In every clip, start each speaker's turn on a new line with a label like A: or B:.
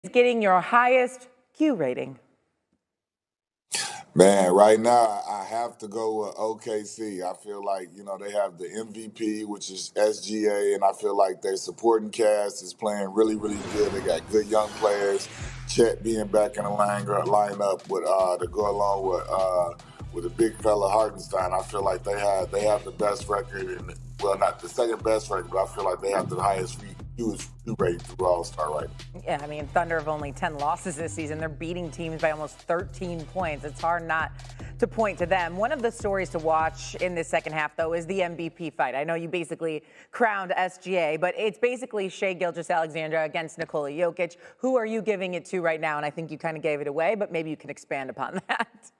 A: is getting your highest Q rating?
B: Man, right now I have to go with OKC. I feel like, they have the MVP, which is SGA, and I feel like their supporting cast is playing really, really good. They got good young players. Chet being back in the lineup with to go along with the big fella Hartenstein. I feel like they have the best record, and well, not the second best record, but I feel like they have the highest Q rating through All-Star right now.
A: Yeah, I mean, Thunder have only 10 losses this season. They're beating teams by almost 13 points. It's hard not to point to them. One of the stories to watch in this second half, though, is the MVP fight. I know you basically crowned SGA, but it's basically Shai Gilgeous-Alexander against Nikola Jokic. Who are you giving it to right now? And I think you kind of gave it away, but maybe you can expand upon that.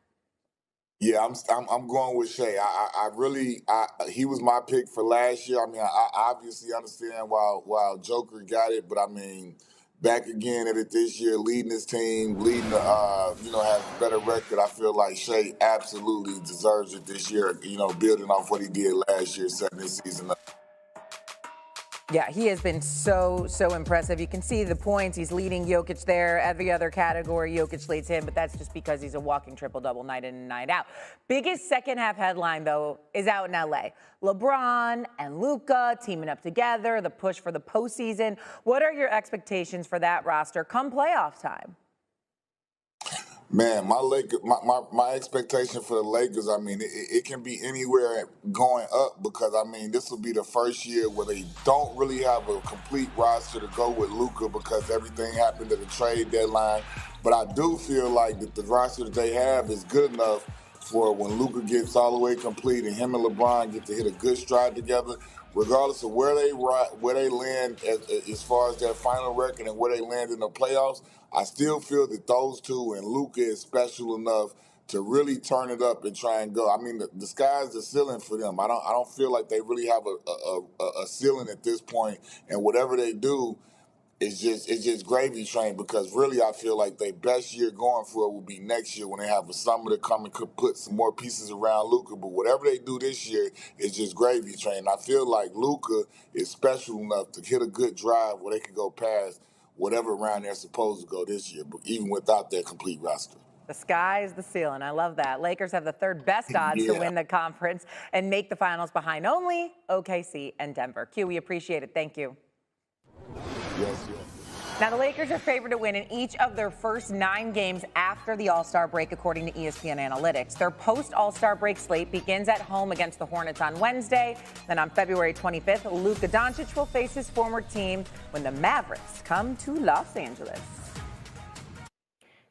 B: Yeah, I'm going with Shai. He was my pick for last year. I mean, I obviously understand why Joker got it, but I mean, back again at it this year, leading his team, has a better record. I feel like Shai absolutely deserves it this year. Building off what he did last year, setting this season up.
A: Yeah, he has been so impressive. You can see the points. He's leading Jokic there. Every other category, Jokic leads him, but that's just because he's a walking triple-double night in and night out. Biggest second-half headline, though, is out in L.A. LeBron and Luka teaming up together, the push for the postseason. What are your expectations for that roster come playoff time?
B: Man, my expectation for the Lakers, I mean, it can be anywhere going up because, I mean, this will be the first year where they don't really have a complete roster to go with Luka because everything happened at the trade deadline. But I do feel like that the roster that they have is good enough for when Luka gets all the way complete and him and LeBron get to hit a good stride together, regardless of where they land as far as their final record and where they land in the playoffs. I still feel that those two and Luka is special enough to really turn it up and try and go. I mean, the sky's the ceiling for them. I don't feel like they really have a ceiling at this point, and whatever they do, it's just gravy train because really I feel like their best year going for it will be next year when they have a summer to come and could put some more pieces around Luka. But whatever they do this year is just gravy train. I feel like Luka is special enough to hit a good drive where they can go past whatever round they're supposed to go this year, but even without their complete roster.
A: The sky is the ceiling. I love that. Lakers have the third best odds to win the conference and make the finals behind only OKC and Denver. Q, we appreciate it. Thank you.
B: Yes.
A: Now, the Lakers are favored to win in each of their first 9 games after the All-Star break, according to ESPN Analytics. Their post-All-Star break slate begins at home against the Hornets on Wednesday. Then on February 25th, Luka Doncic will face his former team when the Mavericks come to Los Angeles.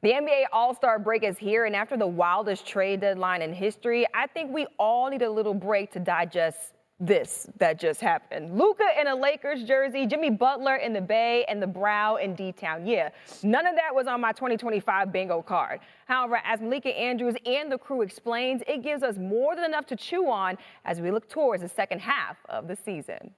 C: The NBA All-Star break is here, and after the wildest trade deadline in history, I think we all need a little break to digest this that just happened. Luka in a Lakers jersey, Jimmy Butler in the Bay, and the Brow in D-Town. Yeah, none of that was on my 2025 bingo card. However, as Malika Andrews and the crew explains, it gives us more than enough to chew on as we look towards the second half of the season.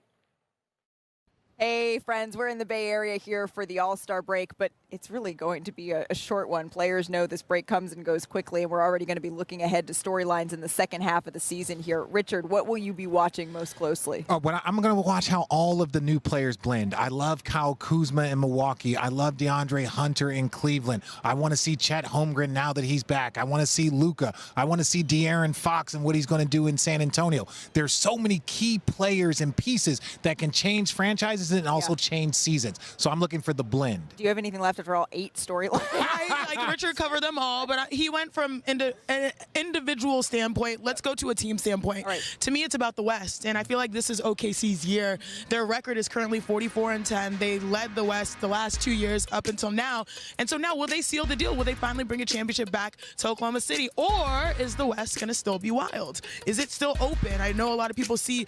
D: Hey, friends, we're in the Bay Area here for the All-Star break, but it's really going to be a short one. Players know this break comes and goes quickly, and we're already going to be looking ahead to storylines in the second half of the season here. Richard, what will you be watching most closely?
E: I'm going to watch how all of the new players blend. I love Kyle Kuzma in Milwaukee. I love DeAndre Hunter in Cleveland. I want to see Chet Holmgren now that he's back. I want to see Luka. I want to see De'Aaron Fox and what he's going to do in San Antonio. There's so many key players and pieces that can change franchises and also change seasons. So I'm looking for the blend.
D: Do you have anything left after all 8 storylines?
F: Like Richard covered them all, but he went from an individual standpoint. Let's go to a team standpoint.
D: Right.
F: To me, it's about the West, and I feel like this is OKC's year. Their record is currently 44-10. They led the West the last 2 years up until now. And so now, will they seal the deal? Will they finally bring a championship back to Oklahoma City? Or is the West going to still be wild? Is it still open? I know a lot of people see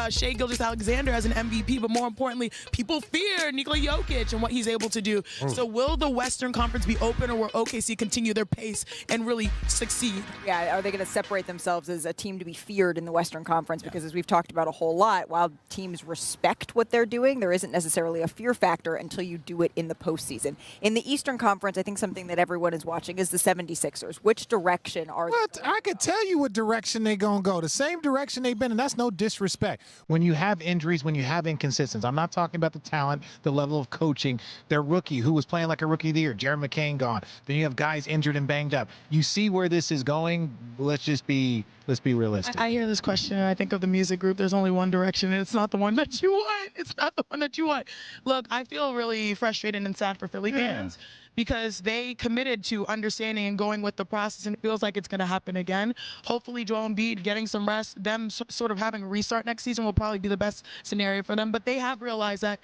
F: Shai Gilgeous-Alexander as an MVP, but more importantly, people fear Nikola Jokic and what he's able to do. So will the Western Conference be open, or will OKC continue their pace and really succeed?
D: Yeah, are they going to separate themselves as a team to be feared in the Western Conference? Because as we've talked about a whole lot, while teams respect what they're doing, there isn't necessarily a fear factor until you do it in the postseason. In the Eastern Conference, I think something that everyone is watching is the 76ers. Which direction are they going?
E: I could tell you what direction they're going to go. The same direction they've been, and that's no disrespect. When you have injuries, when you have inconsistencies, I'm not not talking about the talent, the level of coaching. Their rookie, who was playing like a rookie of the year, Jared McCain gone. Then you have guys injured and banged up. You see where this is going. Let's be realistic.
F: I hear this question and I think of the music group. There's only one direction, and it's not the one that you want. It's not the one that you want. Look, I feel really frustrated and sad for Philly fans because they committed to understanding and going with the process, and it feels like it's going to happen again. Hopefully, Joel Embiid getting some rest, them sort of having a restart next season will probably be the best scenario for them. But they have realized that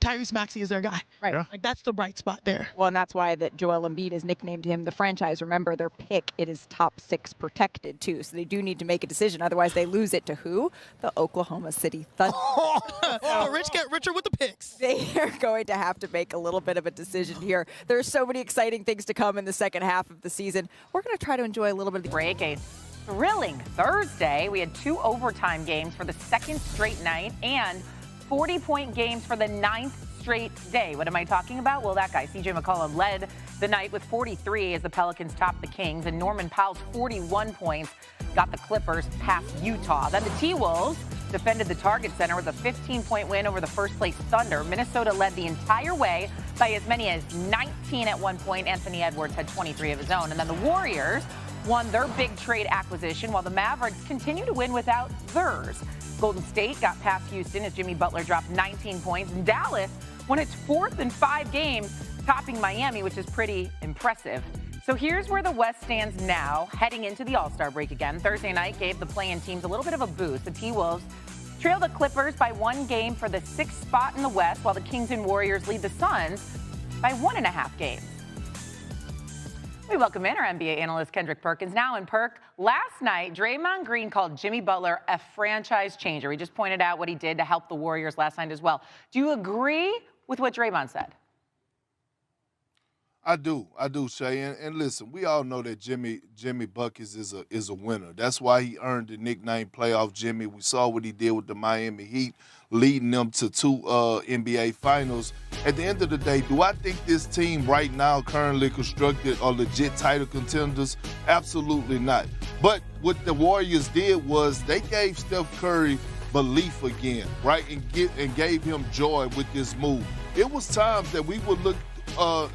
F: Tyrese Maxey is their guy.
D: Right.
E: Yeah.
F: Like, that's the bright spot there.
D: Well, and that's why that Joel Embiid has nicknamed him the franchise. Remember, their pick, it is top 6 protected, too. So they do need to make a decision. Otherwise, they lose it to who? The Oklahoma City Thunder.
F: Rich get richer with the picks.
D: They are going to have to make a little bit of a decision here. There are so many exciting things to come in the second half of the season. We're going to try to enjoy a little bit of the
A: Break a thrilling Thursday. We had 2 overtime games for the second straight night and 40-point games for the 9th straight day. What am I talking about? Well, that guy, CJ McCollum, led the night with 43 as the Pelicans topped the Kings, and Norman Powell's 41 points got the Clippers past Utah. Then the T-Wolves defended the Target Center with a 15-point win over the first-place Thunder. Minnesota led the entire way by as many as 19 at one point. Anthony Edwards had 23 of his own. And then the Warriors won their big trade acquisition, while the Mavericks continue to win without theirs. Golden State got past Houston as Jimmy Butler dropped 19 points. And Dallas won its 4th in 5 games, topping Miami, which is pretty impressive. So here's where the West stands now, heading into the All-Star break again. Thursday night gave the play-in teams a little bit of a boost. The T-Wolves trail the Clippers by 1 game for the 6th spot in the West, while the Kings and Warriors lead the Suns by 1.5 games. We welcome in our NBA analyst, Kendrick Perkins. Now in Perk, last night, Draymond Green called Jimmy Butler a franchise changer. We just pointed out what he did to help the Warriors last night as well. Do you agree with what Draymond said?
G: I do, Shay. And listen, we all know that Jimmy Buckets is a winner. That's why he earned the nickname Playoff Jimmy. We saw what he did with the Miami Heat, leading them to 2 NBA Finals. At the end of the day, do I think this team right now, currently constructed, are legit title contenders? Absolutely not. But what the Warriors did was they gave Steph Curry belief again, right, and gave him joy with this move. It was times that we would look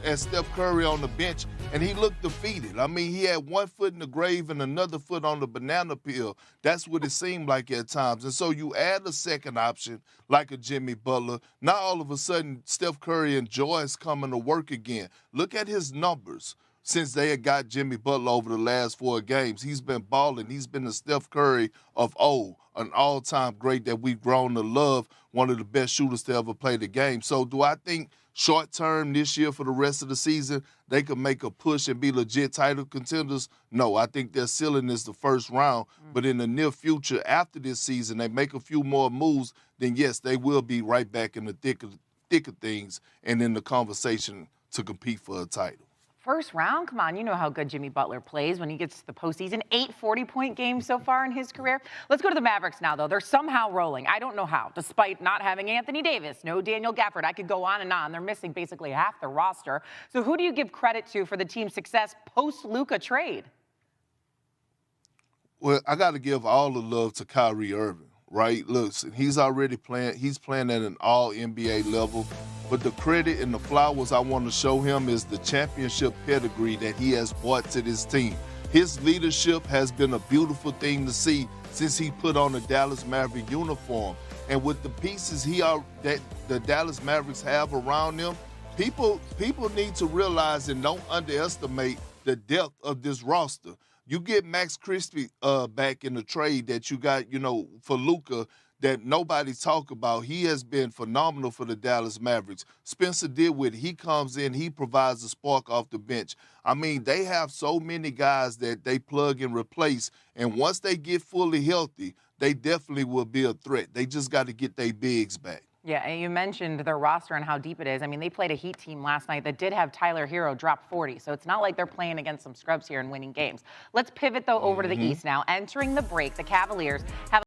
G: at Steph Curry on the bench, and he looked defeated. I mean, he had 1 foot in the grave and another foot on the banana peel. That's what it seemed like at times. And so you add a second option like a Jimmy Butler. Now all of a sudden, Steph Curry enjoys coming to work again. Look at his numbers. Since they had got Jimmy Butler over the last 4 games, he's been balling. He's been the Steph Curry of old, an all-time great that we've grown to love, one of the best shooters to ever play the game. So do I think short term this year for the rest of the season, they could make a push and be legit title contenders? No, I think their ceiling is the first round. But in the near future, after this season, they make a few more moves, then yes, they will be right back in the thick of things and in the conversation to compete for a title.
A: First round? Come on, you know how good Jimmy Butler plays when he gets to the postseason. 8 40-point games so far in his career. Let's go to the Mavericks now, though. They're somehow rolling. I don't know how, despite not having Anthony Davis, no Daniel Gafford. I could go on and on. They're missing basically half their roster. So who do you give credit to for the team's success post-Luka trade?
G: Well, I got to give all the love to Kyrie Irving, right? Look, he's already playing. He's playing at an all-NBA level. But the credit and the flowers I want to show him is the championship pedigree that he has brought to this team. His leadership has been a beautiful thing to see since he put on the Dallas Maverick uniform. And with the pieces that the Dallas Mavericks have around them, people need to realize and don't underestimate the depth of this roster. You get Max Christie back in the trade that you got, for Luka, that nobody talk about. He has been phenomenal for the Dallas Mavericks. Spencer Dinwiddie, he comes in, he provides a spark off the bench. I mean, they have so many guys that they plug and replace, and once they get fully healthy, they definitely will be a threat. They just got to get their bigs back.
A: Yeah, and you mentioned their roster and how deep it is. I mean, they played a Heat team last night that did have Tyler Hero drop 40, so it's not like they're playing against some scrubs here and winning games. Let's pivot, though, over to the East now. Entering the break, the Cavaliers have